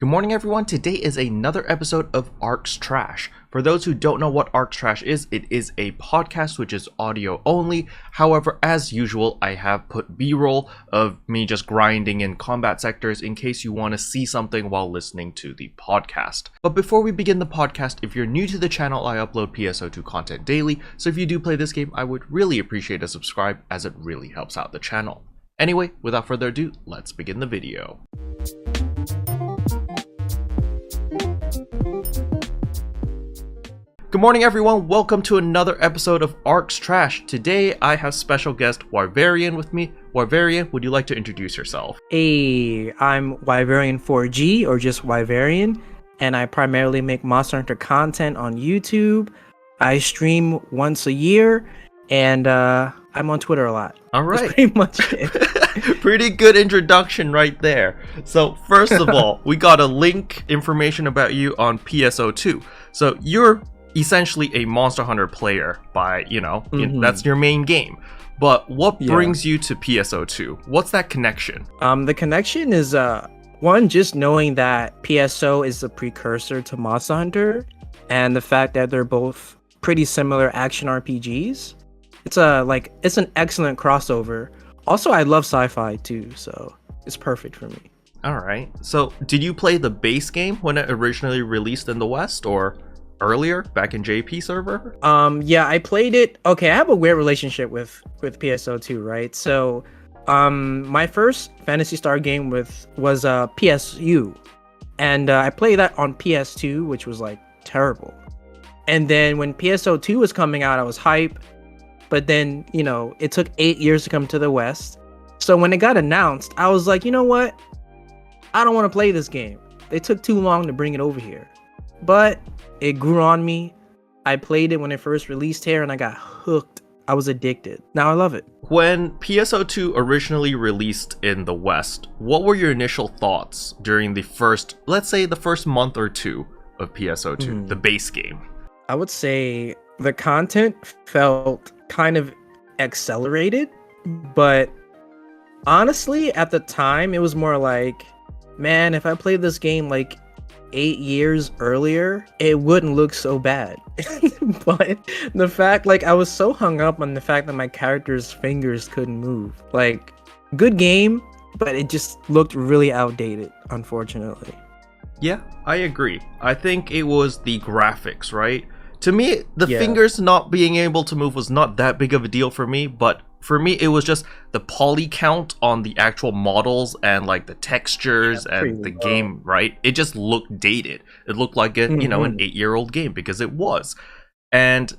Good morning, everyone. Today is another episode of Arks Trash. For those who don't know what Arks Trash is, it is a podcast which is audio only. However, as usual, I have put B-roll of me just grinding in combat sectors in case you want to see something while listening to the podcast. But before we begin the podcast, if you're new to the channel, I upload PSO2 content daily. So if you do play this game, I would really appreciate a subscribe as it really helps out the channel. Anyway, without further ado, let's begin the video. Good morning, everyone. Welcome to another episode of Arks Trash. Today, I have special guest Wyverian with me. Wyverian, would you like to introduce yourself? Hey, I'm Wyverian 4G, or just Wyverian, and I primarily make Monster Hunter content on YouTube. I stream once a year, and I'm on Twitter a lot. All right. That's pretty much it. Pretty good introduction right there. So, first of all, we got a link information about you on PSO2. So, you're essentially a Monster Hunter player by, that's your main game. But what brings you to PSO2? What's that connection? The connection is, one, just knowing that PSO is the precursor to Monster Hunter, and the fact that they're both pretty similar action RPGs. It's an excellent crossover. Also, I love sci-fi too, so it's perfect for me. All right. So, did you play the base game when it originally released in the West, or earlier back in JP server? Yeah, I played it. Okay, I have a weird relationship with PSO2, right? So my first Phantasy Star game was PSU, and I played that on PS2, which was like terrible. And then when PSO2 was coming out, I was hype, but then it took 8 years to come to the West. So when it got announced, I was like, you know what, I don't want to play this game. They took too long to bring it over here, but it grew on me. I played it when it first released here, and I got hooked. I was addicted. Now I love it. When PSO2 originally released in the West, what were your initial thoughts during the first month or two of PSO2, the base game? I would say the content felt kind of accelerated, but honestly, at the time, it was more like, man, if I played this game like 8 years earlier, it wouldn't look so bad. But the fact, I was so hung up on the fact that my character's fingers couldn't move. Good game, but it just looked really outdated, unfortunately. Yeah, I agree. I think it was the graphics, right? To me, the fingers not being able to move was not that big of a deal for me, but for me, it was just the poly count on the actual models and the textures and the game, right? It just looked dated. It looked like an 8-year-old game, because it was. And,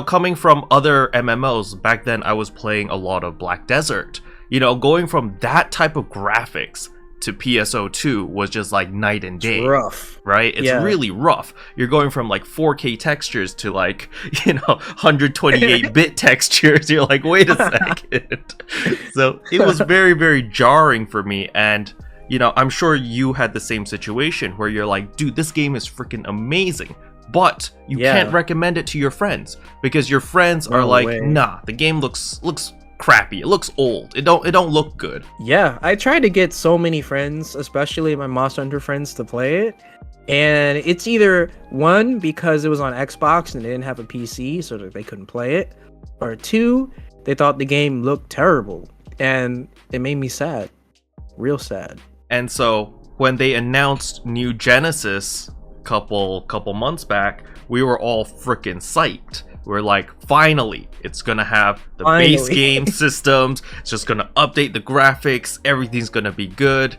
coming from other MMOs, back then I was playing a lot of Black Desert. Going from that type of graphics to PSO2 was just like night and day. It's rough. Right? It's really rough. You're going from 4K textures to 128-bit textures. You're like, wait a second. So it was very, very jarring for me. And, I'm sure you had the same situation where you're like, dude, this game is freaking amazing. But you can't recommend it to your friends because your friends are nah, the game looks crappy. It looks old. It don't look good. Yeah, I tried to get so many friends, especially my Monster Hunter friends, to play it, and it's either one, because it was on Xbox and they didn't have a PC, so that they couldn't play it, or two, they thought the game looked terrible, and it made me sad, real sad. And so when they announced New Genesis couple months back, we were all freaking psyched. We're like, finally, it's gonna have the base game systems. It's just gonna update the graphics. Everything's gonna be good.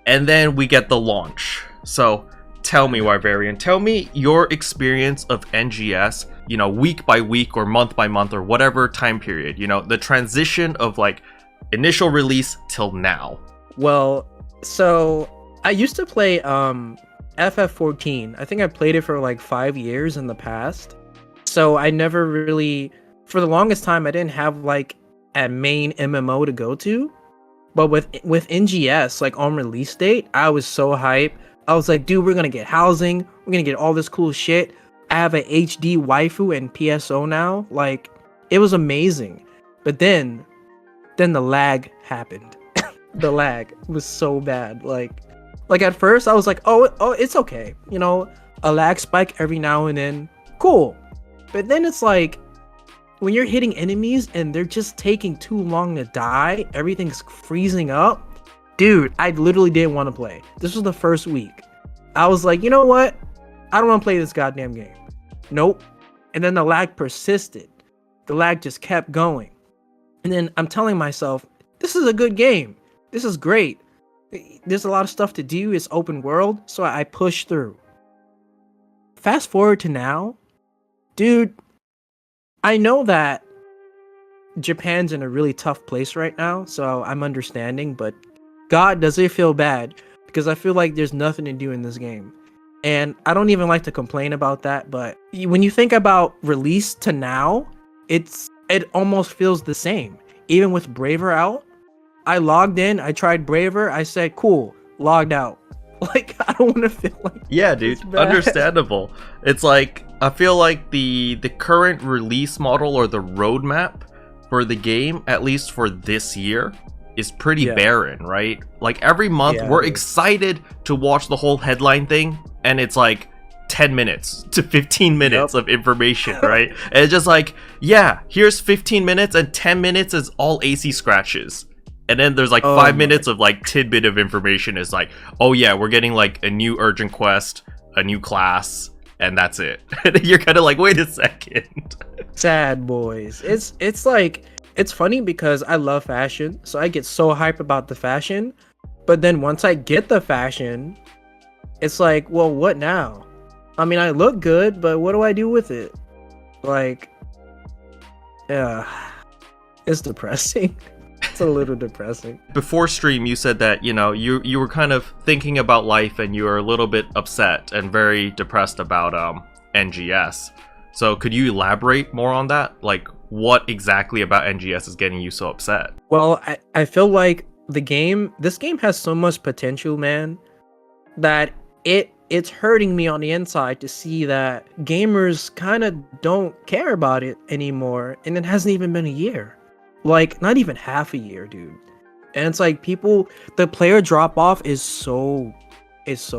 And then we get the launch. So tell me, Wyverian, tell me your experience of NGS, week by week or month by month or whatever time period, the transition of initial release till now. Well, so I used to play FF14. I think I played it for 5 years in the past. So I never really, for the longest time, I didn't have a main MMO to go to. But with NGS, on release date, I was so hyped. I was like, dude, we're gonna get housing. We're gonna get all this cool shit. I have a HD waifu and PSO now. It was amazing. But then the lag happened. The lag was so bad. Like at first I was like, oh, it's okay. A lag spike every now and then. Cool. But then it's like when you're hitting enemies and they're just taking too long to die, everything's freezing up. Dude, I literally didn't want to play. This was the first week. I was like, you know what? I don't want to play this goddamn game. Nope. And then the lag persisted. The lag just kept going. And then I'm telling myself, this is a good game. This is great. There's a lot of stuff to do. It's open world. So I pushed through. Fast forward to now. Dude, I know that Japan's in a really tough place right now. So I'm understanding. But God, does it feel bad? Because I feel like there's nothing to do in this game. And I don't even like to complain about that. But when you think about release to now, it almost feels the same. Even with Braver out, I logged in, I tried Braver, I said, cool, logged out. Like, I don't want to feel like... Yeah, dude, understandable. It's like, I feel like the current release model or the roadmap for the game, at least for this year, is pretty barren, right? Like, every month, we're excited to watch the whole headline thing, and it's like 10 minutes to 15 minutes of information, right? And it's just like, yeah, here's 15 minutes, and 10 minutes is all AC scratches. And then there's like 5 minutes of like tidbit of information is like, oh yeah, we're getting like a new urgent quest, a new class, and that's it. And you're kind of like, wait a second. Sad boys. It's like, it's funny because I love fashion, so I get so hyped about the fashion. But then once I get the fashion, it's like, well, what now? I mean, I look good, but what do I do with it? Like, yeah, it's depressing. It's a little depressing. Before stream, you said that, you were kind of thinking about life and you were a little bit upset and very depressed about NGS. So could you elaborate more on that? Like, what exactly about NGS is getting you so upset? Well, I feel like this game has so much potential, man, that it's hurting me on the inside to see that gamers kind of don't care about it anymore, and it hasn't even been a year. Like, not even half a year, dude. And it's like the player drop off is so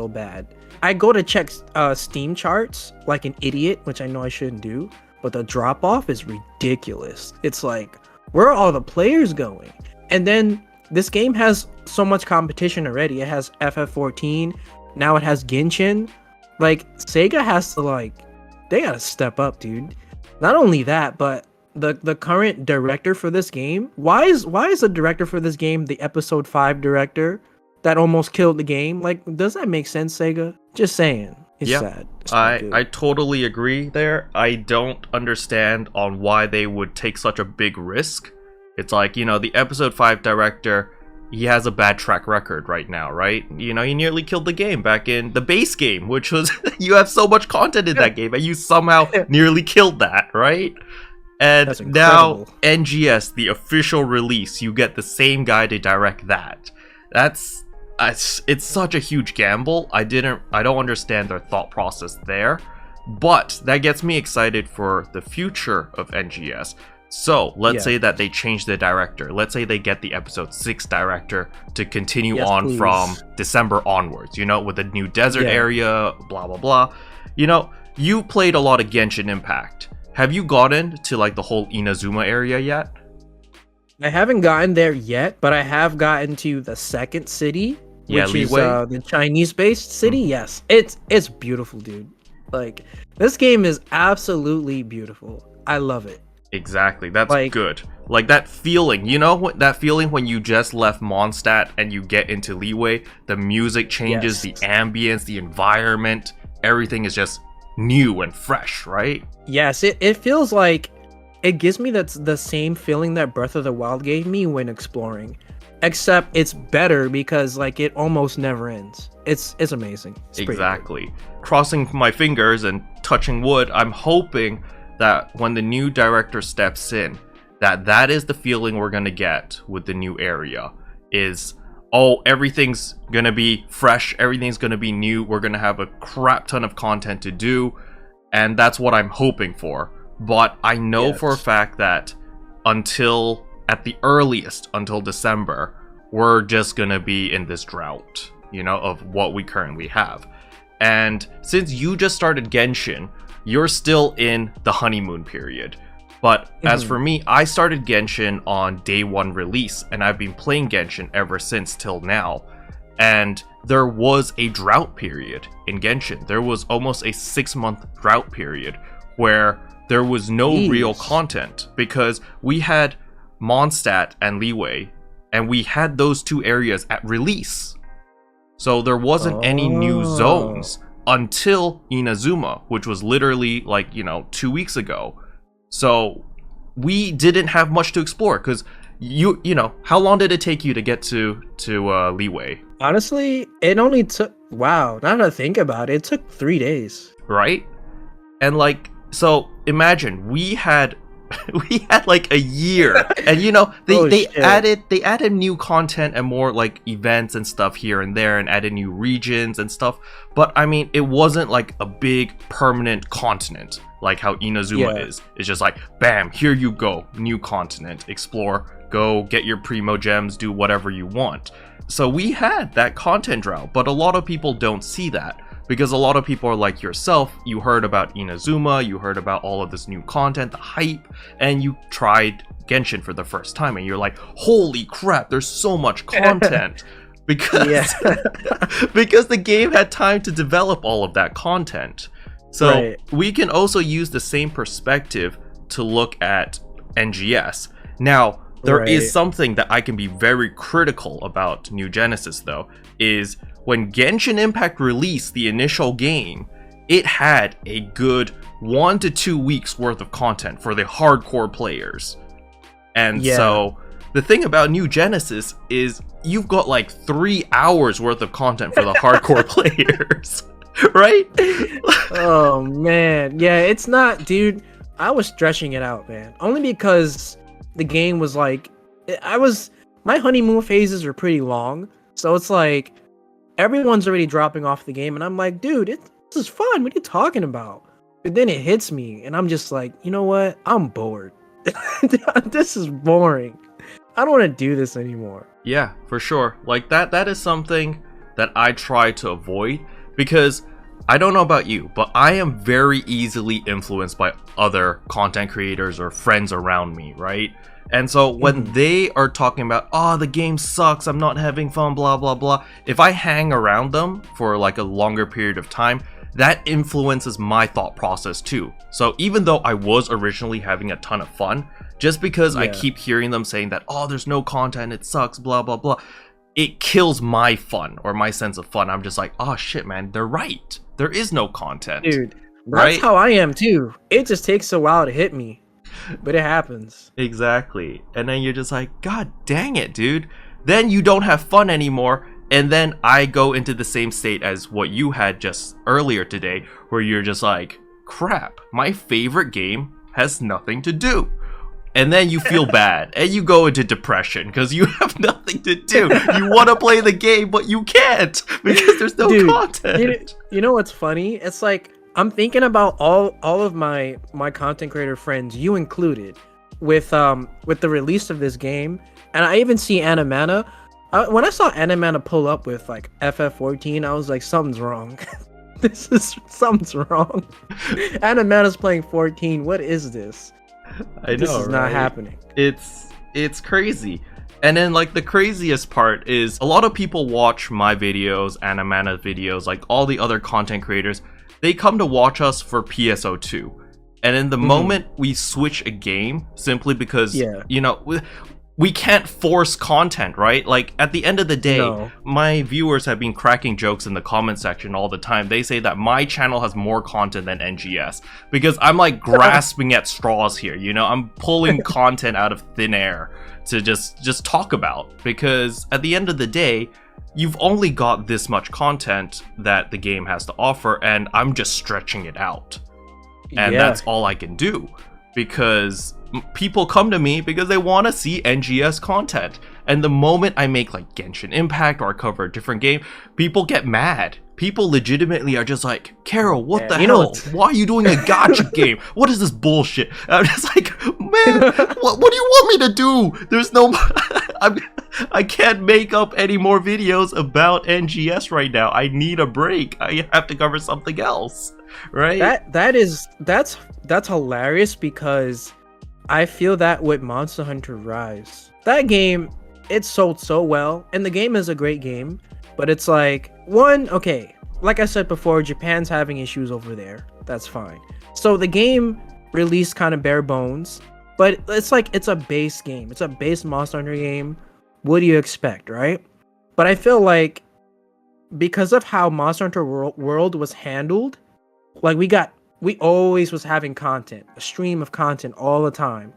bad. I go to check Steam charts like an idiot, which I know I shouldn't do, but the drop off is ridiculous. It's like, where are all the players going? And then this game has so much competition already. It has FF14, now it has Genshin. Like, Sega has to they gotta step up, dude. Not only that, but the current director for this game, why is the director for this game the episode 5 director that almost killed the game? Like, does that make sense, Sega? Just saying. It's sad. It's I totally agree there. I don't understand on why they would take such a big risk. It's like, the episode 5 director, he has a bad track record right now, right? He nearly killed the game back in the base game, which was, you have so much content in that game, and you somehow nearly killed that, right? And now NGS, the official release, you get the same guy to direct that. It's such a huge gamble. I don't understand their thought process there, but that gets me excited for the future of NGS. So let's say that they change the director. Let's say they get the episode 6 director to continue on from December onwards, with a new desert area, blah, blah, blah. You played a lot of Genshin Impact. Have you gotten to the whole Inazuma area yet? I haven't gotten there yet, but I have gotten to the second city, which is the Chinese-based city. Yes, it's beautiful, dude. Like, this game is absolutely beautiful. I love it. Exactly, that's good. Like, that feeling, that feeling when you just left Mondstadt and you get into Liyue, the music changes, the ambience, the environment, everything is just new and fresh, right? Yes, it feels like it gives me the same feeling that Breath of the Wild gave me when exploring, except it's better because it almost never ends. It's amazing. It's exactly. Crossing my fingers and touching wood, I'm hoping that when the new director steps in, that is the feeling we're gonna get with the new area. Is, everything's gonna be fresh, everything's gonna be new, we're gonna have a crap ton of content to do, and that's what I'm hoping for. But I know for a fact that at the earliest, until December, we're just gonna be in this drought. of what we currently have. And since you just started Genshin, you're still in the honeymoon period. But as for me, I started Genshin on day 1 release, and I've been playing Genshin ever since till now. And there was a drought period in Genshin. There was almost a 6-month drought period where there was no real content, because we had Mondstadt and Liyue, and we had those 2 areas at release. So there wasn't any new zones until Inazuma, which was literally 2 weeks ago. So we didn't have much to explore, because you know, how long did it take you to get to Liyue? Honestly, it only took, now that I think about it, it took 3 days. Right? And so imagine we had a year, and they added new content and more events and stuff here and there, and added new regions and stuff. But I mean, it wasn't a big permanent continent like how Inazuma is. It's just bam, here you go, new continent, explore, go get your primo gems, do whatever you want. So we had that content drought, but a lot of people don't see that. Because a lot of people are like yourself, you heard about Inazuma, you heard about all of this new content, the hype, and you tried Genshin for the first time, and you're like, holy crap, there's so much content. Because, because the game had time to develop all of that content. So we can also use the same perspective to look at NGS. Now, there is something that I can be very critical about New Genesis, though, is when Genshin Impact released the initial game, it had a good 1 to 2 weeks worth of content for the hardcore players. And so the thing about New Genesis is you've got 3 hours worth of content for the hardcore players, right? Oh man, yeah, it's not, dude. I was stretching it out, man, only because the game was my honeymoon phases are pretty long, so it's everyone's already dropping off the game, and I'm like, dude, this is fun. What are you talking about? But then it hits me, and I'm just like, you know what? I'm bored. This is boring. I don't want to do this anymore. Yeah, for sure. That is something that I try to avoid, because I don't know about you, but I am very easily influenced by other content creators or friends around me, right? And so when they are talking about, the game sucks, I'm not having fun, blah, blah, blah, if I hang around them for a longer period of time, that influences my thought process too. So even though I was originally having a ton of fun, just because I keep hearing them saying that, there's no content, it sucks, blah, blah, blah, it kills my fun or my sense of fun. I'm just like, oh shit, man, they're right. There is no content. Dude, that's how I am too. It just takes a while to hit me. But it happens. Exactly. And then you're just like, God dang it, dude. Then you don't have fun anymore. And then I go into the same state as what you had just earlier today, where you're just like, crap, my favorite game has nothing to do. And then you feel bad and you go into depression because you have nothing to do. You want to play the game, but you can't because there's no content. You know what's funny? It's I'm thinking about all of my content creator friends, you included, with the release of this game, and I even see Anamana. When I saw Anamana pull up with FF14, I was like, something's wrong. Something's wrong. Anamana's playing 14. What is this? I know, this is not happening. It's crazy. And then the craziest part is a lot of people watch my videos, Anamana videos, all the other content creators. They come to watch us for PSO2. And in the moment we switch a game, simply because, we can't force content, right? At the end of the day, my viewers have been cracking jokes in the comment section all the time. They say that my channel has more content than NGS because I'm grasping at straws here, I'm pulling content out of thin air to just talk about, because at the end of the day, you've only got this much content that the game has to offer, and I'm just stretching it out. And that's all I can do, because people come to me because they want to see NGS content. And the moment I make Genshin Impact or I cover a different game, people get mad people legitimately are just like, Carol, what the you know hell? Why are you doing a gacha game? What is this bullshit? And I'm just like, man, what do you want me to do? There's no... I can't make up any more videos about NGS right now. I need a break. I have to cover something else, right? That's hilarious, because I feel that with Monster Hunter Rise. That game, it sold so well, and the game is a great game, but it's like, okay, like I said before, Japan's having issues over there. That's fine. So the game released kind of bare bones, but it's like, it's a base game. It's a base Monster Hunter game. What do you expect, right? But I feel like because of how Monster Hunter World was handled, like we always was having content, a stream of content all the time.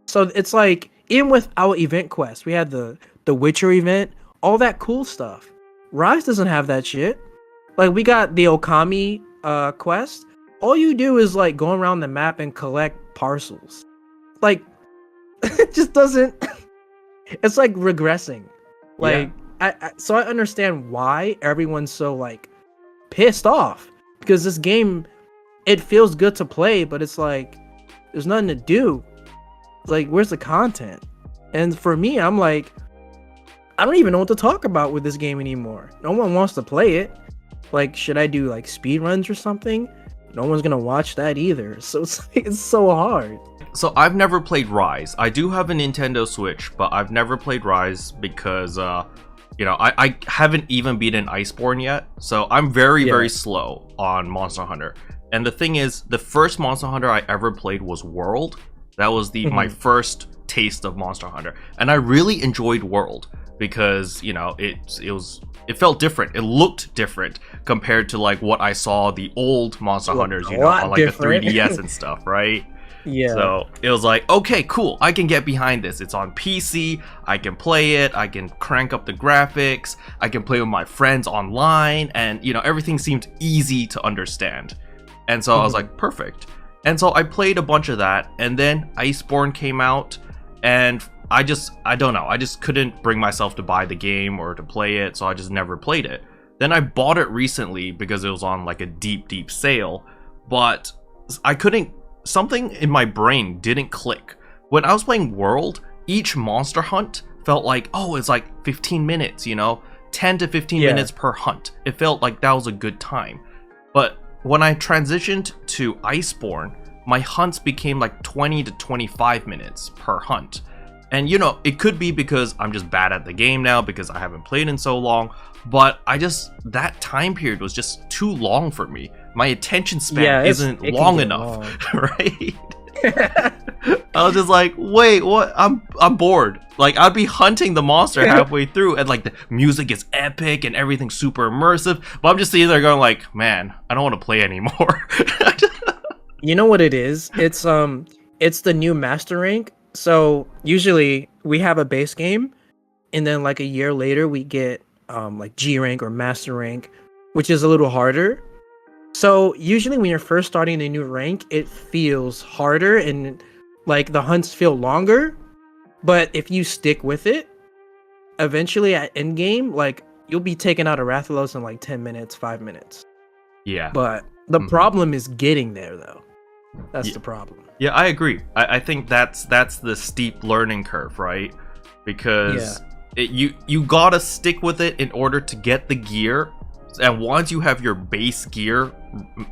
So it's like, even with our event quest, we had the Witcher event, all that cool stuff. Rise doesn't have that shit. Like, we got the Okami quest. All you do is like go around the map and collect parcels. Like, it just doesn't. It's like regressing. Like, yeah. So I understand why everyone's so like pissed off, because this game, it feels good to play, but it's like there's nothing to do. Like, where's the content? And for me, I'm like, I don't even know what to talk about with this game anymore. No one wants to play it. Like, should I do like speed runs or something? No one's gonna watch that either. So it's like, it's so hard. So I've never played Rise. I do have a Nintendo Switch, but I've never played Rise because you know, I haven't even beaten Iceborne yet. So I'm very slow on Monster Hunter. And the thing is, the first Monster Hunter I ever played was World. That was my first taste of Monster Hunter, and I really enjoyed World because, you know, it felt different. It looked different compared to like what I saw the old Monster Hunters, you know, on like different. The 3DS and stuff, right? Yeah. So it was like, okay, cool, I can get behind this. It's on PC, I can play it, I can crank up the graphics, I can play with my friends online, and, you know, everything seemed easy to understand. And so I was like, perfect. And so I played a bunch of that, and then Iceborne came out, and I don't know, I just couldn't bring myself to buy the game or to play it, so I just never played it. Then I bought it recently because it was on like a deep sale, but I couldn't, something in my brain didn't click. When I was playing World, each monster hunt felt like, oh, it's like 15 minutes, you know, 10 to 15 minutes per hunt. It felt like that was a good time. But when I transitioned to Iceborne, my hunts became like 20 to 25 minutes per hunt. And, you know, it could be because I'm just bad at the game now because I haven't played in so long, but that time period was just too long for me. My attention span isn't long enough, right? I was just like, wait, what? I'm bored. Like, I'd be hunting the monster halfway through, and like the music is epic and everything's super immersive, but I'm just sitting there going like, man, I don't want to play anymore. You know what it is? It's the new master rank. So usually we have a base game, and then like a year later we get like G rank or master rank, which is a little harder. So usually when you're first starting a new rank, it feels harder and like the hunts feel longer. But if you stick with it, eventually at end game, like you'll be taking out a Rathalos in like 10 minutes, 5 minutes. Yeah. But the problem is getting there though. That's the problem. Yeah, I agree. I think that's the steep learning curve, right? Because you gotta stick with it in order to get the gear. And once you have your base gear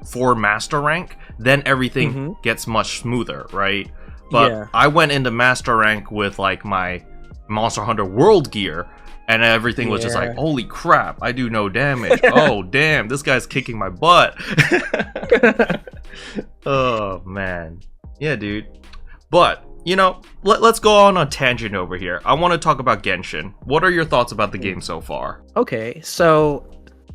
for master rank, then everything gets much smoother, right? But I went into master rank with like my Monster Hunter World gear, and everything was just like, holy crap, I do no damage. Oh damn, this guy's kicking my butt. Oh man. Yeah, dude. But, you know, let's go on a tangent over here. I want to talk about Genshin. What are your thoughts about the game so far? Okay, so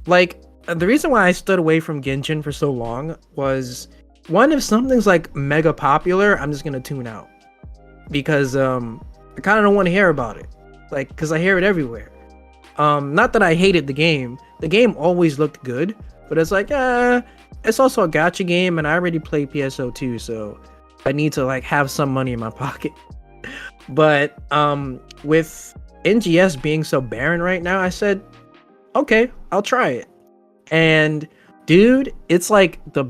like the reason why I stood away from Genshin for so long was, one, if something's like mega popular, I'm just gonna tune out because I kind of don't want to hear about it, like, because I hear it everywhere. Not that I hated the game always looked good, but it's like it's also a gacha game, and I already play PSO2, so I need to like have some money in my pocket. But with NGS being so barren right now, I said, okay, I'll try it. And dude, it's like the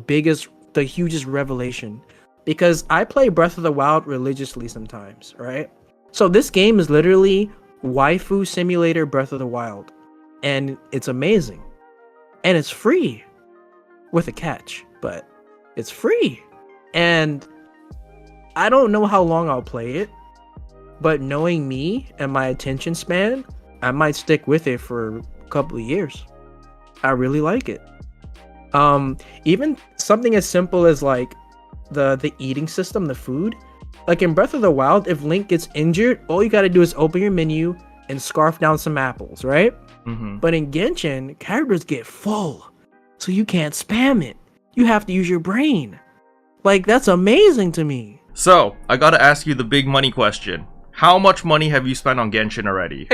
hugest revelation, because I play Breath of the Wild religiously sometimes, right? So this game is literally waifu simulator Breath of the Wild, and it's amazing, and it's free, with a catch, but it's free. And I don't know how long I'll play it, but knowing me and my attention span, I might stick with it for a couple of years. I really like it. Even something as simple as like the eating system, the food. Like in Breath of the Wild, if Link gets injured, all you gotta do is open your menu and scarf down some apples, right? Mm-hmm. But in Genshin, characters get full, so you can't spam it. You have to use your brain. Like, that's amazing to me. So, I gotta ask you the big money question. How much money have you spent on Genshin already?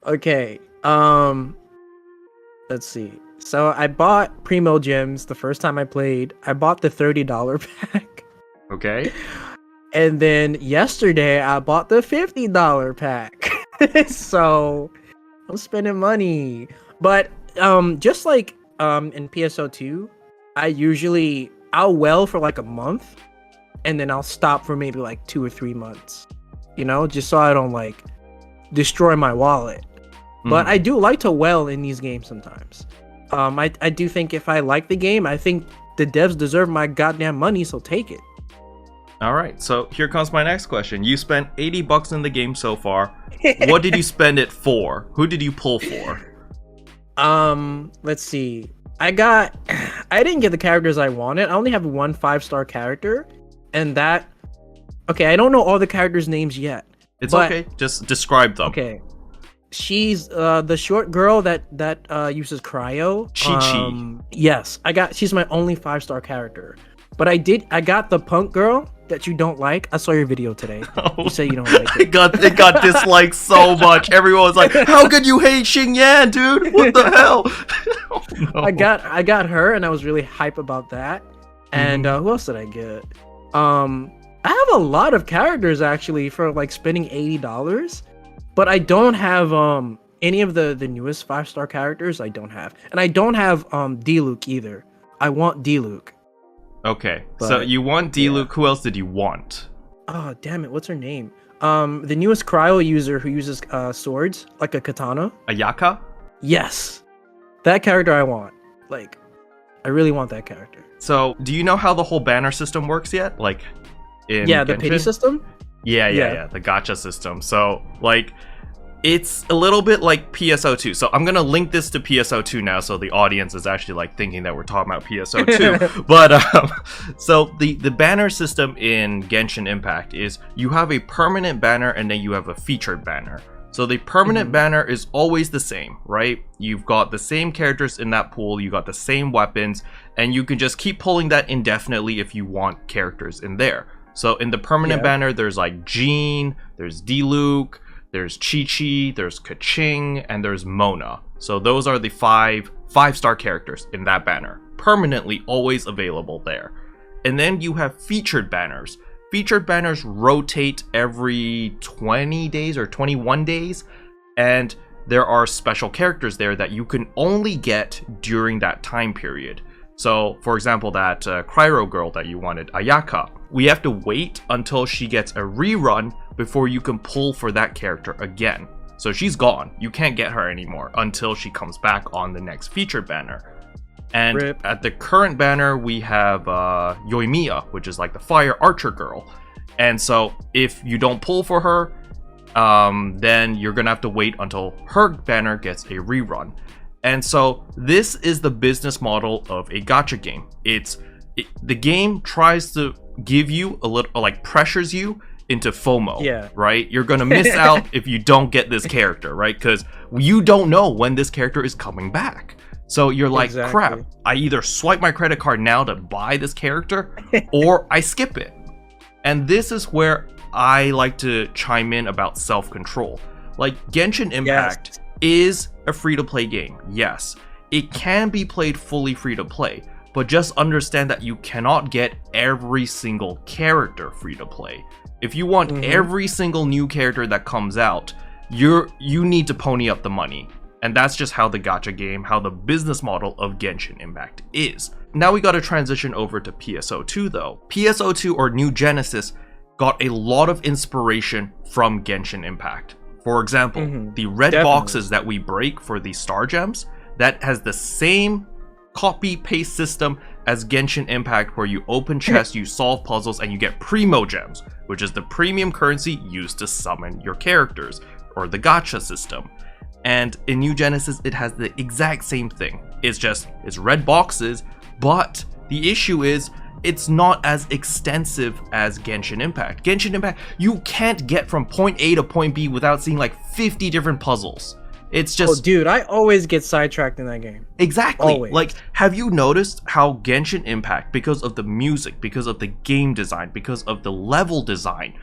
Okay. Let's see. So I bought Primo Gems the first time I played. I bought the $30 pack. Okay. And then yesterday I bought the $50 pack. So I'm spending money. But just like in PSO2, I'll well for like a month, and then I'll stop for maybe like 2 or 3 months. You know, just so I don't like destroy my wallet. But I do like to well in these games sometimes. I do think if I like the game, I think the devs deserve my goddamn money, so take it. All right, so here comes my next question. You spent $80 in the game so far. What did you spend it for? Who did you pull for? Let's see. I didn't get the characters I wanted. I only have one 5-star character, and that. Okay, I don't know all the characters' names yet. It's okay. Just describe them. Okay. She's the short girl that uses cryo. Chi. Yes, she's my only 5-star character. But I got the punk girl that you don't like. I saw your video today. You say you don't like it. It got disliked so much. Everyone was like, "How could you hate Xingyan, dude? What the hell?" Oh, no. I got her, and I was really hype about that. And who else did I get? I have a lot of characters actually for like spending $80. But I don't have any of the newest 5-star characters. I don't have, and I don't have D-Luke either. I want D-Luke. Okay, so you want D-Luke. Yeah. Who else did you want? Oh damn it! What's her name? The newest cryo user who uses swords like a katana. Ayaka? Yes, that character I want. Like, I really want that character. So, do you know how the whole banner system works yet? Like, in the Genshin? pity system. Yeah, the gacha system. So, like, it's a little bit like PSO2. So I'm gonna link this to PSO2 now, so the audience is actually like thinking that we're talking about PSO2. But so the banner system in Genshin Impact is you have a permanent banner and then you have a featured banner. So the permanent banner is always the same, right? You've got the same characters in that pool, you got the same weapons, and you can just keep pulling that indefinitely if you want characters in there. So in the permanent banner, there's like Jean, there's D-Luke, there's Chi-Chi, there's Kaching, and there's Mona. So those are the five-star characters in that banner. Permanently always available there. And then you have featured banners. Featured banners rotate every 20 days or 21 days. And there are special characters there that you can only get during that time period. So, for example, that Cryo girl that you wanted, Ayaka, we have to wait until she gets a rerun before you can pull for that character again. So she's gone. You can't get her anymore until she comes back on the next featured banner. And Rip. At the current banner, we have Yoimiya, which is like the fire archer girl. And so if you don't pull for her, then you're gonna have to wait until her banner gets a rerun. And so this is the business model of a gacha game. The game tries to give you a little, like, pressures you into FOMO, right? You're gonna miss out if you don't get this character, right? Because you don't know when this character is coming back. So you're like, crap, I either swipe my credit card now to buy this character, or I skip it. And this is where I like to chime in about self-control. Like, Genshin Impact is a free-to-play game, yes. It can be played fully free-to-play, but just understand that you cannot get every single character free-to-play. If you want every single new character that comes out, you need to pony up the money. And that's just how the gacha game, how the business model of Genshin Impact is. Now we gotta transition over to PSO2 though. PSO2 or New Genesis got a lot of inspiration from Genshin Impact. For example, the red boxes that we break for the star gems, that has the same copy paste system as Genshin Impact, where you open chests, you solve puzzles, and you get primo gems, which is the premium currency used to summon your characters, or the gacha system. And in New Genesis, it has the exact same thing. It's red boxes, but the issue is it's not as extensive as Genshin Impact. Genshin Impact, you can't get from point A to point B without seeing like 50 different puzzles. It's just... Oh, dude, I always get sidetracked in that game. Exactly. Always. Like, have you noticed how Genshin Impact, because of the music, because of the game design, because of the level design,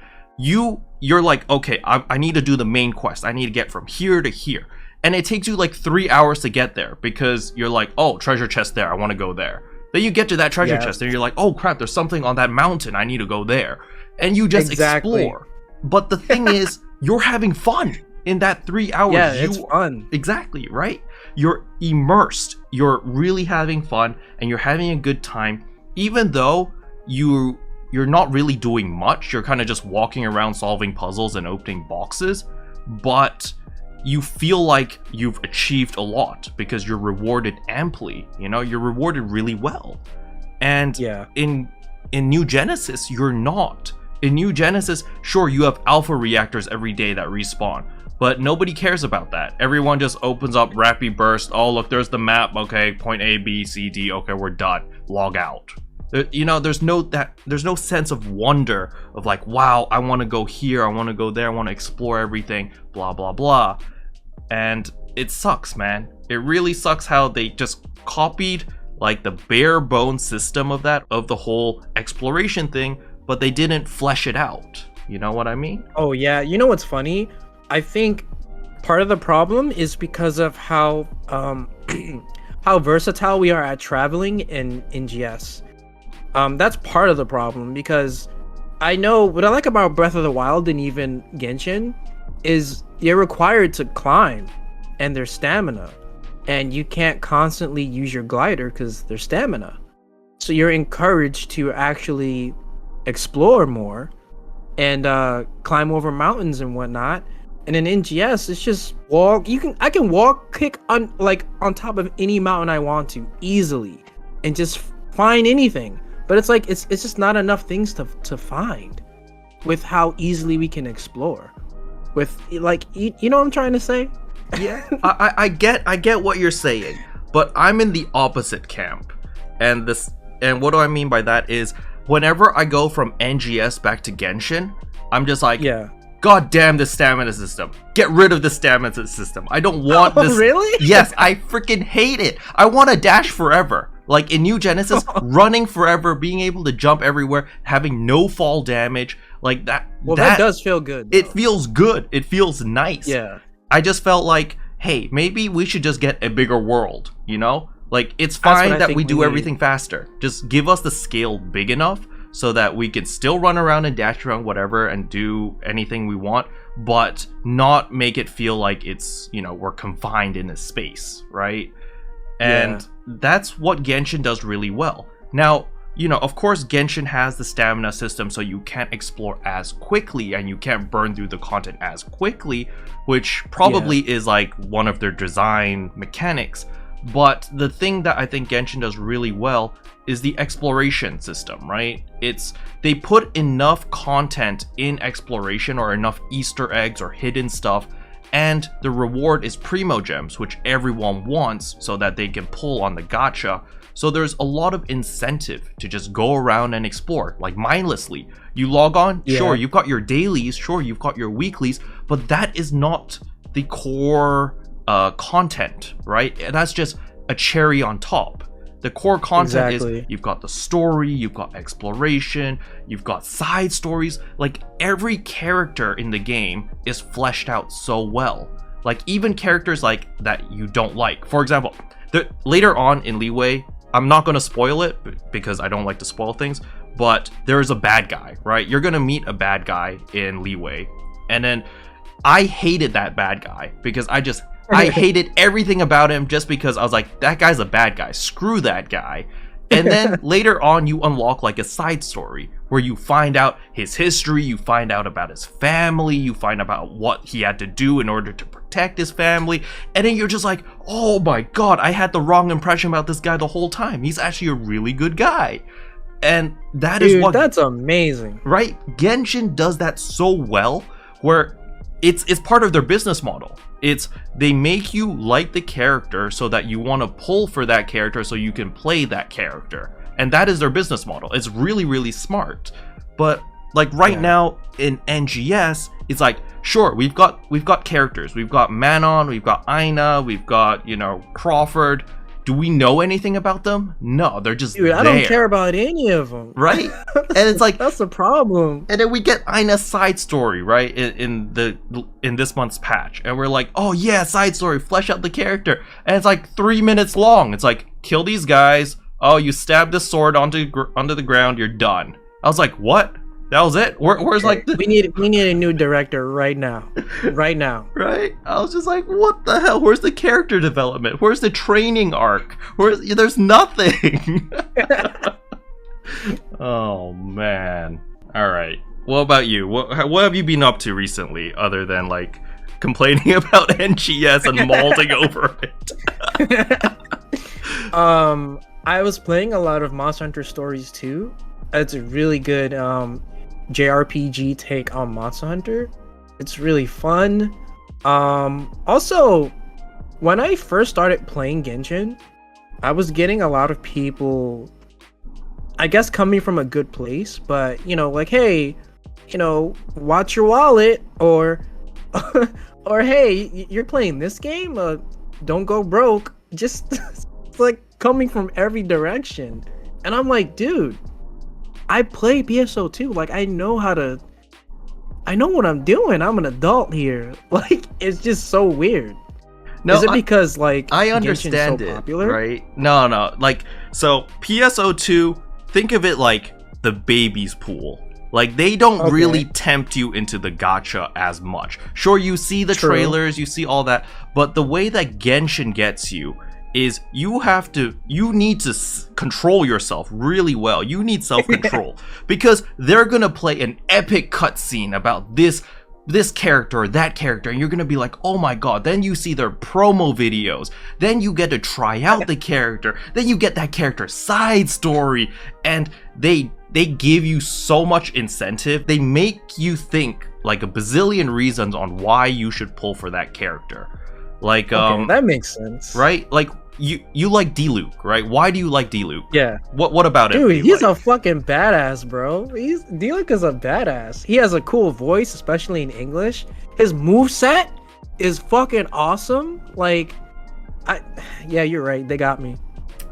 you're like, okay, I need to do the main quest. I need to get from here to here. And it takes you like 3 hours to get there because you're like, oh, treasure chest there. I want to go there. Then you get to that treasure chest and you're like, oh crap, there's something on that mountain. I need to go there. And you just explore. But the thing is, you're having fun in that 3 hours. Yeah, it's fun. Exactly, right? You're immersed. You're really having fun and you're having a good time. Even though you're not really doing much. You're kind of just walking around solving puzzles and opening boxes. But you feel like you've achieved a lot because you're rewarded amply. You know, you're rewarded really well. And in New Genesis, you're not. In New Genesis, sure, you have alpha reactors every day that respawn, but nobody cares about that. Everyone just opens up Rapid Burst. Oh, look, there's the map. Okay, point A, B, C, D. Okay, we're done. Log out. You know, there's no sense of wonder of like, wow, I want to go here, I want to go there, I want to explore everything, blah blah blah. And it sucks, man. It really sucks how they just copied like the bare bone system of the whole exploration thing, but they didn't flesh it out. You know what I mean? Oh yeah, you know what's funny? I think part of the problem is because of how how versatile we are at traveling in GS. That's part of the problem, because I know what I like about Breath of the Wild and even Genshin is you're required to climb and there's stamina, and you can't constantly use your glider because there's stamina. So you're encouraged to actually explore more and climb over mountains and whatnot. And in NGS, it's just walk. I can walk, kick on top of any mountain I want to easily, and just find anything. But it's like it's just not enough things to find with how easily we can explore. With like you know what I'm trying to say? Yeah, I get what you're saying, but I'm in the opposite camp. And what do I mean by that is whenever I go from NGS back to Genshin, I'm just like, God damn this stamina system. Get rid of the stamina system. I don't want this. Really? Yes, I freaking hate it. I want to dash forever. Like in New Genesis, running forever, being able to jump everywhere, having no fall damage, like that. Well, that does feel good, though. It feels good. It feels nice. Yeah. I just felt like, hey, maybe we should just get a bigger world, you know? Like, it's fine that we do everything faster. Just give us the scale big enough so that we can still run around and dash around whatever and do anything we want, but not make it feel like it's, you know, we're confined in a space, right? And that's what Genshin does really well. Now, you know, of course, Genshin has the stamina system, so you can't explore as quickly and you can't burn through the content as quickly, which probably is like one of their design mechanics. But the thing that I think Genshin does really well is the exploration system, right? They put enough content in exploration, or enough Easter eggs or hidden stuff, and the reward is primo gems, which everyone wants so that they can pull on the gacha. So there's a lot of incentive to just go around and explore, like mindlessly. You log on, sure, you've got your dailies, sure, you've got your weeklies, but that is not the core content, right? And that's just a cherry on top. The core content is you've got the story, you've got exploration, you've got side stories. Like every character in the game is fleshed out so well. Like even characters like that you don't like. For example, later on in Leeway, I'm not going to spoil it because I don't like to spoil things, but there is a bad guy, right? You're going to meet a bad guy in Leeway, and then I hated that bad guy because I hated everything about him just because I was like, that guy's a bad guy. Screw that guy. And then later on, you unlock like a side story where you find out his history, you find out about his family, you find out about what he had to do in order to protect his family. And then you're just like, oh my god, I had the wrong impression about this guy the whole time. He's actually a really good guy. And that is what... that's amazing. Right? Genshin does that so well, where it's part of their business model. They make you like the character so that you want to pull for that character so you can play that character. And that is their business model. It's really, really smart. But like right now in NGS, it's like, sure, we've got characters. We've got Manon, we've got Aina, we've got, Crawford. Do we know anything about them? No, they're just Dude, I don't care about any of them. Right? And it's like that's the problem. And then we get Aina's side story, right? In this month's patch. And we're like, oh yeah, side story, flesh out the character. And it's like 3 minutes long. It's like, kill these guys. Oh, you stabbed the sword onto the ground, you're done. I was like, what? That was it? Where's like the... We need a new director right now. Right now. Right? I was just like, what the hell? Where's the character development? Where's the training arc? There's nothing. Oh man. All right. What about you? What have you been up to recently other than like complaining about NGS and mauling over it? I was playing a lot of Monster Hunter Stories 2. It's a really good JRPG take on Monster Hunter. It's really fun. Also, when I first started playing Genshin, I was getting a lot of people, I guess, coming from a good place, but like, hey, watch your wallet, or or hey, you're playing this game, don't go broke. Just like coming from every direction. And I'm like, dude, I play PSO2. Like, I know what I'm doing. I'm an adult here. Like, it's just so weird. No, is it because like I understand so it, popular? Right? No. Like, so PSO2, think of it like the baby's pool. Like, they don't really tempt you into the gacha as much. Sure, you see the trailers, you see all that, but the way that Genshin gets you is you need to control yourself really well. You need self-control because they're gonna play an epic cutscene about this character or that character, and you're gonna be like, oh my god. Then you see their promo videos, then you get to try out the character, then you get that character's side story, and they give you so much incentive. They make you think like a bazillion reasons on why you should pull for that character. Like, that makes sense, right? Like, you like D-Luke, right? Why do you like D-Luke? Yeah. What about it? Dude, he's a fucking badass, bro. D-Luke is a badass. He has a cool voice, especially in English. His moveset is fucking awesome. Like, yeah, you're right. They got me.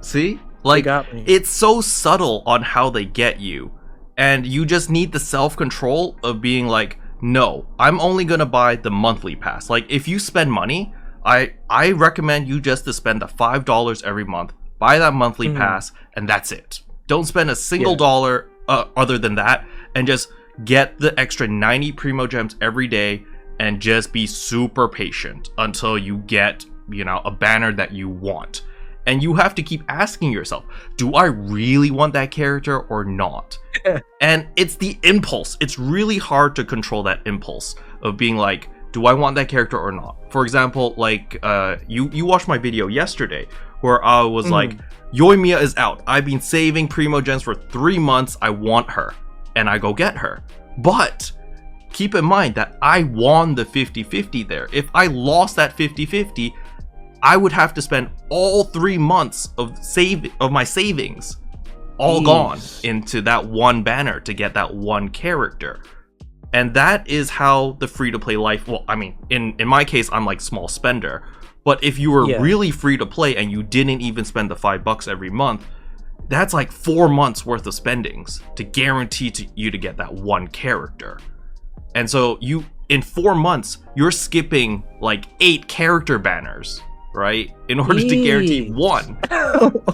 See? Like, they got me. It's so subtle on how they get you. And you just need the self-control of being like, no, I'm only gonna buy the monthly pass. Like, if you spend money, I recommend you just to spend the $5 every month, buy that monthly pass, and that's it. Don't spend a single dollar other than that, and just get the extra 90 Primo Gems every day, and just be super patient until you get, a banner that you want. And you have to keep asking yourself, do I really want that character or not? And it's the impulse. It's really hard to control that impulse of being like, do I want that character or not? For example, like, you watched my video yesterday where I was like, Yoimiya is out. I've been saving Primo Gems for 3 months. I want her. And I go get her. But keep in mind that I won the 50-50 there. If I lost that 50-50, I would have to spend all 3 months of my savings all gone into that one banner to get that one character. And that is how the free-to-play life, well, I mean, in my case, I'm like small spender. But if you were really free to play and you didn't even spend the $5 every month, that's like 4 months worth of spendings to guarantee you to get that one character. And so in 4 months, you're skipping like 8 character banners, right? In order to guarantee one,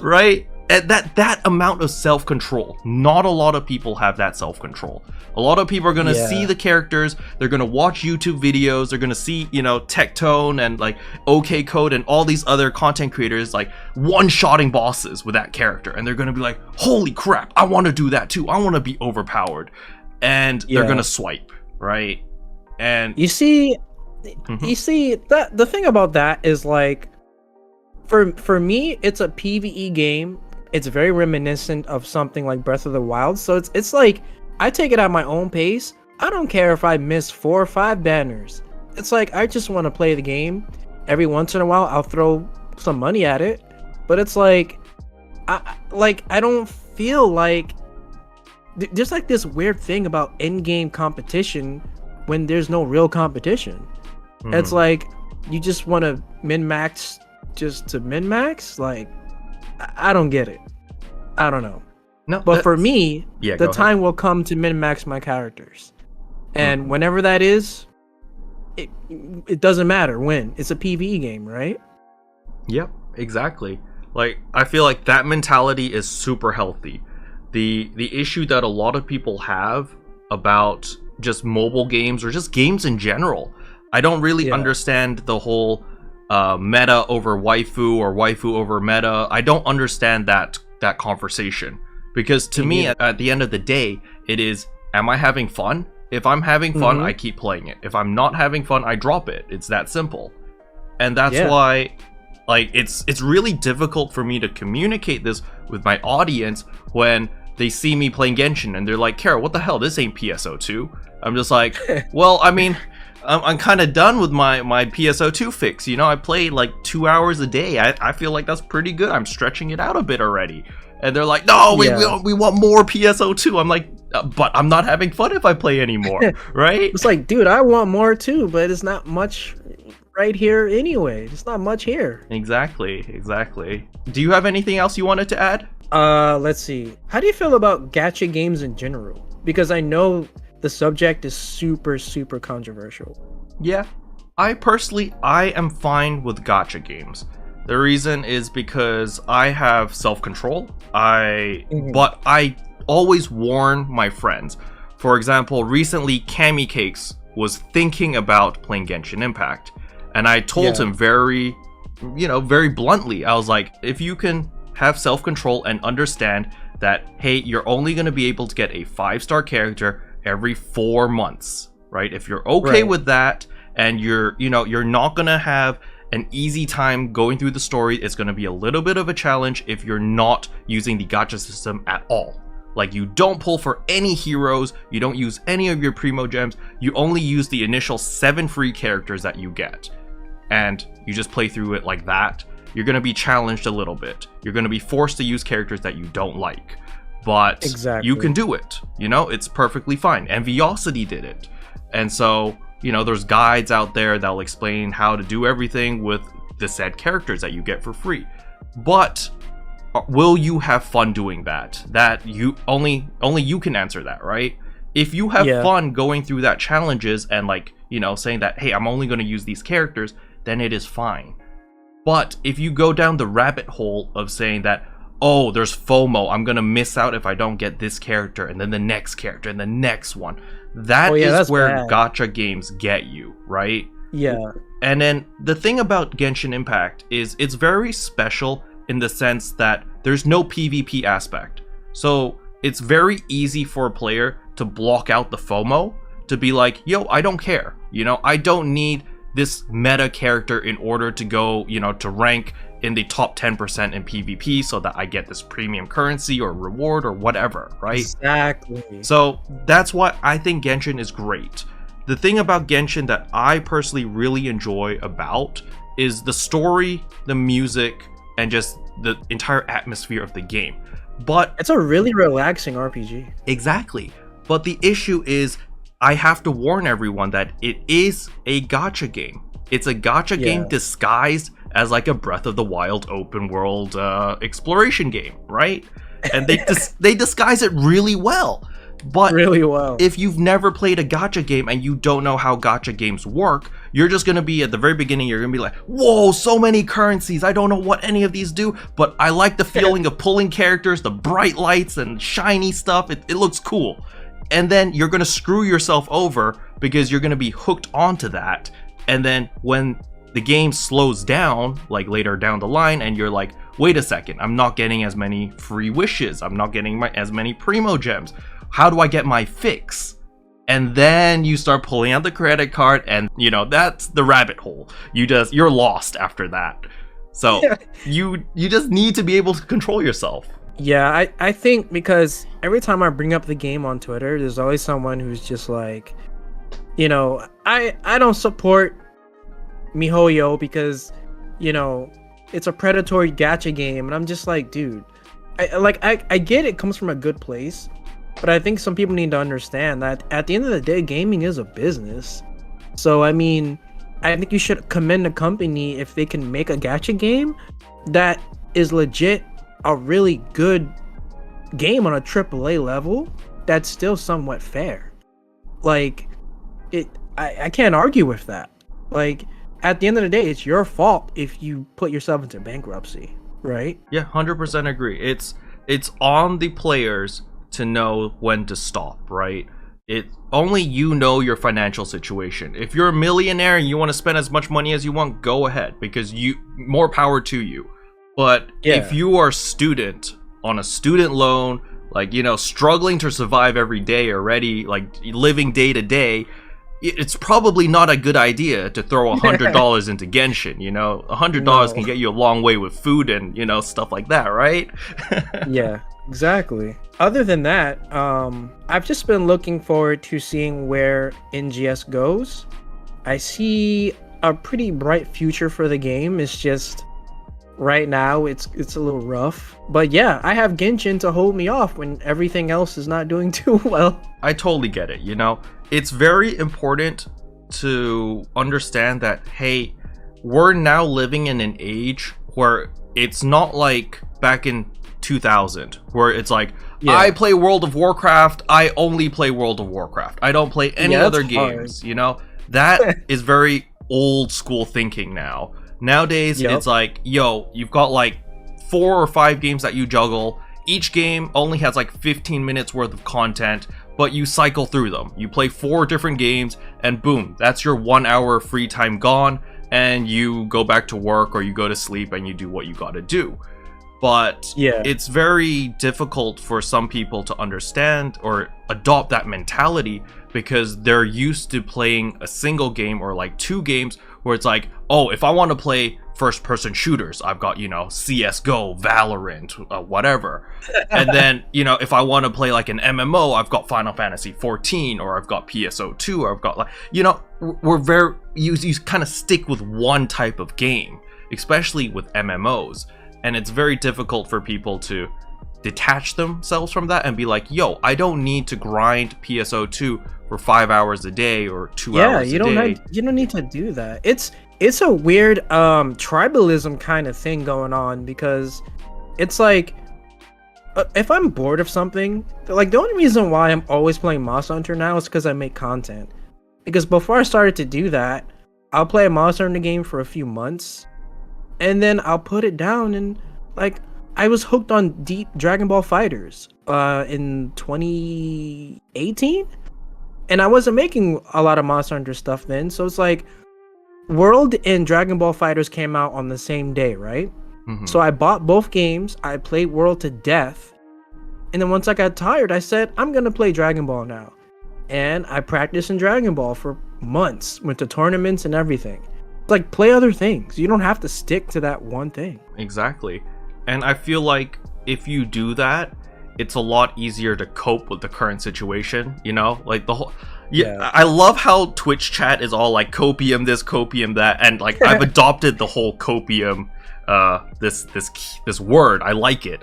right? that amount of self-control. Not a lot of people have that self-control. A lot of people are gonna see the characters, they're gonna watch YouTube videos, they're gonna see, you know, Tectone and like OK Code and all these other content creators like one-shotting bosses with that character, and they're gonna be like, holy crap, I want to do that too. I want to be overpowered, and they're gonna swipe, right? And you see that the thing about that is like, for me, it's a PvE game. It's very reminiscent of something like Breath of the Wild. So it's like, I take it at my own pace. I don't care if I miss 4 or 5 banners. It's like, I just want to play the game. Every once in a while, I'll throw some money at it. But it's like, I don't feel like... There's like this weird thing about in-game competition when there's no real competition. It's like, you just want to min-max just to min-max? Like, I don't get it. I don't know. No, but for me, the time will come to min-max my characters. And whenever that is, it doesn't matter when. It's a PvE game, right? Yep, exactly. Like, I feel like that mentality is super healthy. The issue that a lot of people have about just mobile games or just games in general, I don't really understand the whole meta over waifu or waifu over meta. I don't understand that conversation, because to me, at the end of the day, it is, am I having fun? If I'm having fun, I keep playing it. If I'm not having fun, I drop it. It's that simple. And that's why, like, it's really difficult for me to communicate this with my audience when they see me playing Genshin and they're like, Kara, what the hell? This ain't PSO2. I'm just like, well, I mean, I'm kind of done with my PSO2 fix. You know, I play like 2 hours a day. I feel like that's pretty good. I'm stretching it out a bit already. And they're like, no, we want more PSO2. I'm like, but I'm not having fun if I play anymore, right? It's like, dude, I want more too, but it's not much right here anyway. It's not much here. Exactly. Do you have anything else you wanted to add? Let's see. How do you feel about gacha games in general? Because I know the subject is super, super controversial. Yeah. I am fine with gacha games. The reason is because I have self-control. But I always warn my friends. For example, recently Kami Cakes was thinking about playing Genshin Impact. And I told him very bluntly, I was like, if you can have self-control and understand that, hey, you're only going to be able to get a 5-star character every 4 months, right? If you're okay with that, and you're not going to have an easy time going through the story, it's going to be a little bit of a challenge if you're not using the gacha system at all. Like, you don't pull for any heroes, you don't use any of your primo gems, you only use the initial 7 free characters that you get. And you just play through it like that. You're going to be challenged a little bit. You're going to be forced to use characters that you don't like. But you can do it. You know, it's perfectly fine. And Viosity did it. And so, there's guides out there that'll explain how to do everything with the said characters that you get for free. But will you have fun doing that? That you only you can answer that, right? If you have fun going through that challenges and saying that, hey, I'm only going to use these characters, then it is fine. But if you go down the rabbit hole of saying that, oh, there's FOMO, I'm going to miss out if I don't get this character, and then the next character, and the next one. That is where gacha games get you, right? Yeah. And then the thing about Genshin Impact is it's very special in the sense that there's no PvP aspect. So it's very easy for a player to block out the FOMO, to be like, yo, I don't care. I don't need this meta character in order to go, to rank in the top 10% in PvP so that I get this premium currency or reward or whatever, right? Exactly. So that's why I think Genshin is great. The thing about Genshin that I personally really enjoy about is the story, the music, and just the entire atmosphere of the game. But it's a really relaxing RPG. Exactly. But the issue is, I have to warn everyone that it is a gacha game. It's a gacha game disguised as like a Breath of the Wild open world exploration game, right? And they disguise it really well. But really well. if you've never played a gacha game and you don't know how gacha games work, you're just going to be at the very beginning, you're going to be like, whoa, so many currencies. I don't know what any of these do, but I like the feeling of pulling characters, the bright lights and shiny stuff. It looks cool. And then you're going to screw yourself over because you're going to be hooked onto that. And then when the game slows down, like later down the line, and you're like, wait a second, I'm not getting as many free wishes. I'm not getting as many primo gems. How do I get my fix? And then you start pulling out the credit card, and that's the rabbit hole. You're lost after that. So you just need to be able to control yourself. Yeah, I think because every time I bring up the game on Twitter, there's always someone who's just like, I don't support MiHoYo because, it's a predatory gacha game. And I'm just like, dude, I get it comes from a good place. But I think some people need to understand that at the end of the day, gaming is a business. So, I mean, I think you should commend a company if they can make a gacha game that is legit a really good game on a AAA level that's still somewhat fair. Like, I can't argue with that. Like, at the end of the day, it's your fault if you put yourself into bankruptcy, right? Yeah, 100% agree. It's on the players to know when to stop, right? It only you know your financial situation. If you're a millionaire and you want to spend as much money as you want, go ahead, because more power to you. But if you are a student on a student loan, like, struggling to survive every day already, like living day to day, it's probably not a good idea to throw $100 into Genshin. $100 can get you a long way with food and stuff like that, right? Yeah, exactly. Other than that, I've just been looking forward to seeing where NGS goes. I see a pretty bright future for the game. It's just right now it's a little rough. But yeah, I have Genshin to hold me off when everything else is not doing too well. I totally get it, It's very important to understand that, hey, we're now living in an age where it's not like back in 2000, where it's like, I play World of Warcraft, I only play World of Warcraft. I don't play any other games, That is very old school thinking now. Nowadays, it's like, you've got like 4 or 5 games that you juggle. Each game only has like 15 minutes worth of content, but you cycle through them. You play 4 different games, and boom, that's your 1 hour free time gone, and you go back to work or you go to sleep and you do what you gotta do. But it's very difficult for some people to understand or adopt that mentality because they're used to playing a single game or like 2 games where it's like, oh, if I want to play first-person shooters, I've got, CSGO, Valorant, whatever. And then, if I want to play like an MMO, I've got Final Fantasy 14, or I've got PSO2, or I've got like, we're very, you kind of stick with one type of game, especially with MMOs. And it's very difficult for people to detach themselves from that and be like, yo, I don't need to grind PSO2 for 5 hours a day or 2 hours a day. You don't need to do that. It's a weird tribalism kind of thing going on, because it's like, if I'm bored of something, like the only reason why I'm always playing Monster Hunter now is because I make content. Because before I started to do that, I'll play a Monster Hunter game for a few months, and then I'll put it down, and like I was hooked on Deep Dragon Ball Fighters in 2018, and I wasn't making a lot of Monster Hunter stuff then, so it's like World and Dragon Ball Fighters came out on the same day, right? Mm-hmm. So I bought both games, I played World to death, and then once I got tired, I said, I'm gonna play Dragon Ball now. And I practiced in Dragon Ball for months, went to tournaments and everything. Like, play other things. You don't have to stick to that one thing. Exactly. And I feel like if you do that, it's a lot easier to cope with the current situation, like the whole I love how Twitch chat is all like copium this, copium that, and like I've adopted the whole copium this word. I like it.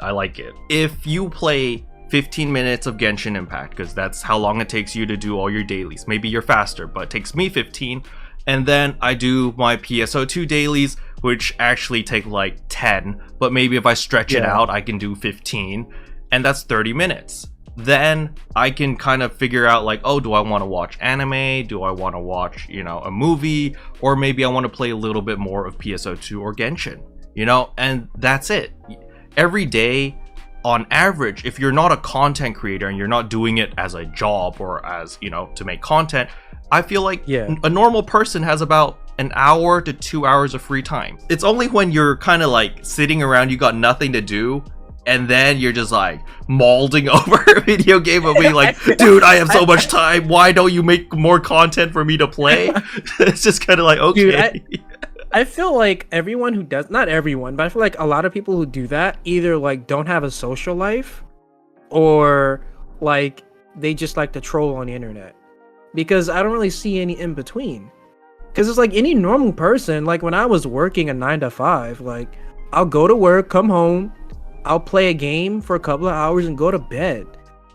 If you play 15 minutes of Genshin Impact, because that's how long it takes you to do all your dailies. Maybe you're faster, but it takes me 15. And then I do my PSO2 dailies, which actually take like 10. But maybe if I stretch it out, I can do 15. And that's 30 minutes. then I can kind of figure out like, oh, do I want to watch anime? Do I want to watch, a movie? Or maybe I want to play a little bit more of PSO2 or Genshin, and that's it. Every day, on average, if you're not a content creator and you're not doing it as a job or as, to make content, I feel like a normal person has about an hour to 2 hours of free time. It's only when you're kind of like sitting around, you got nothing to do, and then you're just like mauling over a video game and being like, dude, I have so much time. Why don't you make more content for me to play? It's just kind of like, okay. Dude, I feel like everyone who does, not everyone, but I feel like a lot of people who do that either like don't have a social life or like they just like to troll on the internet, because I don't really see any in between. Because it's like any normal person, like when I was working a 9 to 5, like I'll go to work, come home, I'll play a game for a couple of hours and go to bed.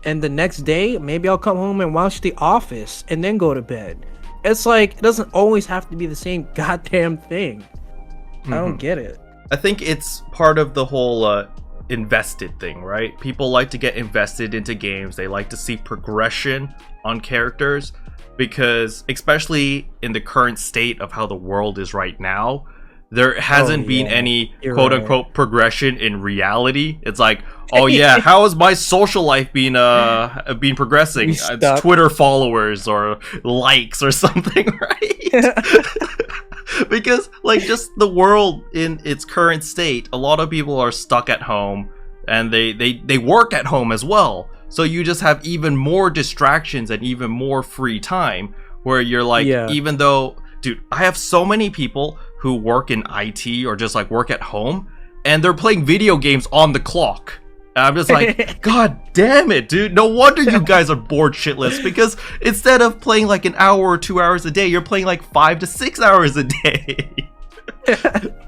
And the next day, maybe I'll come home and watch The Office and then go to bed. It's like, it doesn't always have to be the same goddamn thing. I don't get it. I think it's part of the whole invested thing, right? People like to get invested into games. They like to see progression on characters because, especially in the current state of how the world is right now, there hasn't been any quote-unquote progression in reality. It's like, oh yeah, how has my social life been progressing? It's Twitter followers or likes or something, right? Because like just the world in its current state, a lot of people are stuck at home and they work at home as well. So you just have even more distractions and even more free time where you're like, even though, dude, I have so many people who work in IT or just like work at home and they're playing video games on the clock. And I'm just like, God damn it, dude. No wonder you guys are bored shitless, because instead of playing like an hour or 2 hours a day, you're playing like 5 to 6 hours a day.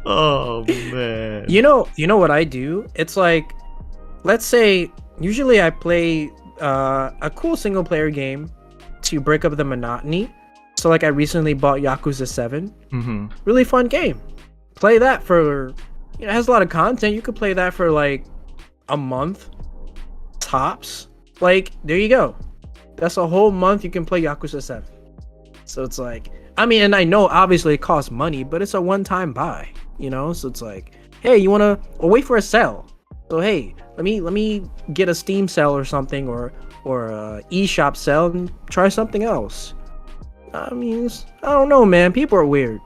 Oh man. You know what I do? It's like, let's say usually I play a cool single player game to break up the monotony. So like I recently bought Yakuza 7. Really fun game. Play that for, it has a lot of content. You could play that for like a month tops. Like, there you go. That's a whole month you can play Yakuza 7. So it's like, I mean, and I know obviously it costs money, but it's a one-time buy, so it's like, hey, you want to wait for a sale. So hey, let me get a Steam sale or something, or a eShop sale and try something else. I mean, I don't know, man. People are weird.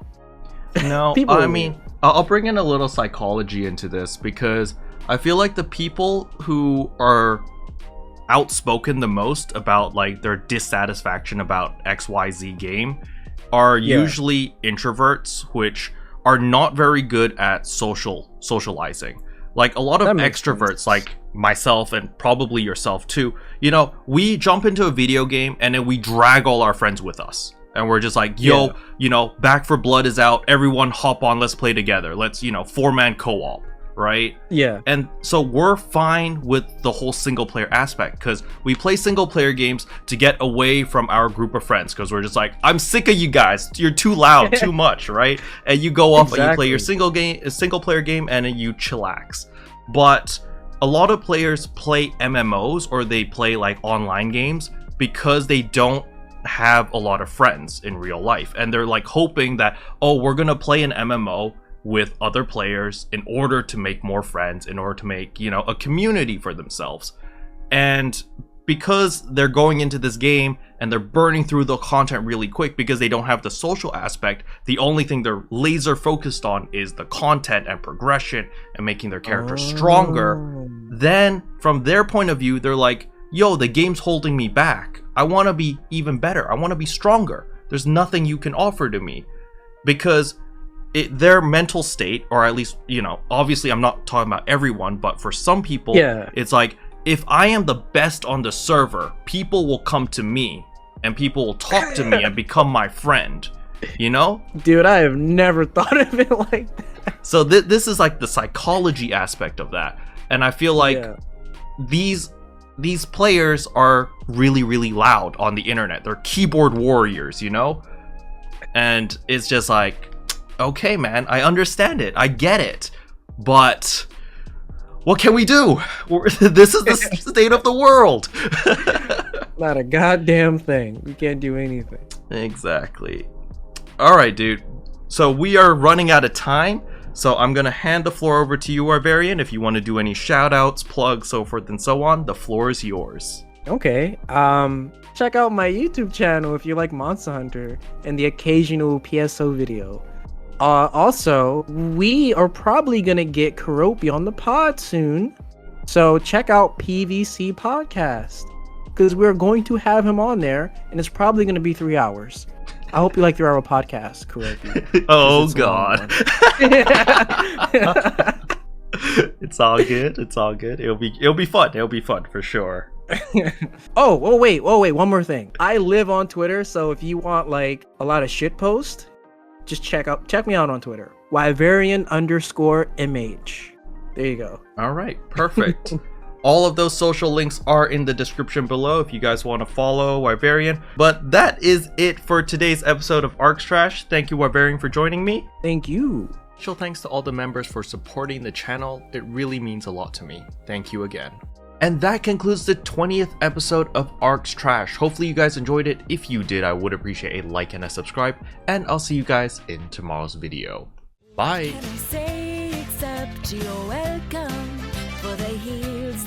No, I mean, I'll bring in a little psychology into this, because I feel like the people who are outspoken the most about like their dissatisfaction about XYZ game are usually introverts, which are not very good at socializing. Like a lot of extroverts, like myself and probably yourself too, we jump into a video game and then we drag all our friends with us. And we're just like, yo, Back for Blood is out. Everyone hop on, let's play together. Let's, 4-man co-op, right? Yeah. And so we're fine with the whole single player aspect, because we play single player games to get away from our group of friends, because we're just like, I'm sick of you guys. You're too loud, too much, right? And you go off and you play your single player game and then you chillax. But a lot of players play MMOs or they play like online games because they don't have a lot of friends in real life, and they're like hoping that, oh, we're gonna play an MMO with other players in order to make more friends, in order to make a community for themselves. And because they're going into this game and they're burning through the content really quick because they don't have the social aspect, the only thing they're laser focused on is the content and progression and making their character stronger. Then from their point of view, they're like, yo, the game's holding me back. I want to be even better. I want to be stronger. There's nothing you can offer to me. Because their mental state, or at least, obviously I'm not talking about everyone, but for some people, it's like, if I am the best on the server, people will come to me and people will talk to me and become my friend, Dude, I have never thought of it like that. So this is like the psychology aspect of that. And I feel like these players are really, really loud on the internet. They're keyboard warriors, And it's just like, okay, man, I understand it. I get it. But what can we do? This is the state of the world. Not a goddamn thing. We can't do anything. Exactly. All right, dude. So we are running out of time. So I'm going to hand the floor over to you, Wyverian. If you want to do any shout outs, plugs, so forth and so on, the floor is yours. Okay. Check out my YouTube channel if you like Monster Hunter and the occasional PSO video. Also, we are probably gonna get Keroppi on the pod soon, so check out PVC Podcast because we're going to have him on there, and it's probably gonna be 3 hours. I hope you like 3 hour podcast, Keroppi. Oh God. It's all good. It's all good. It'll be fun. It'll be fun for sure. Oh wait. One more thing. I live on Twitter, so if you want like a lot of shit post, just check me out on Twitter. Wyverian_MH. There you go. All right, perfect. All of those social links are in the description below if you guys want to follow Wyverian. But that is it for today's episode of Arks Trash. Thank you, Wyverian, for joining me. Thank you. Special thanks to all the members for supporting the channel. It really means a lot to me. Thank you again. And that concludes the 20th episode of Arks Trash. Hopefully you guys enjoyed it. If you did, I would appreciate a like and a subscribe. And I'll see you guys in tomorrow's video. Bye! Can I say except you're welcome for the heels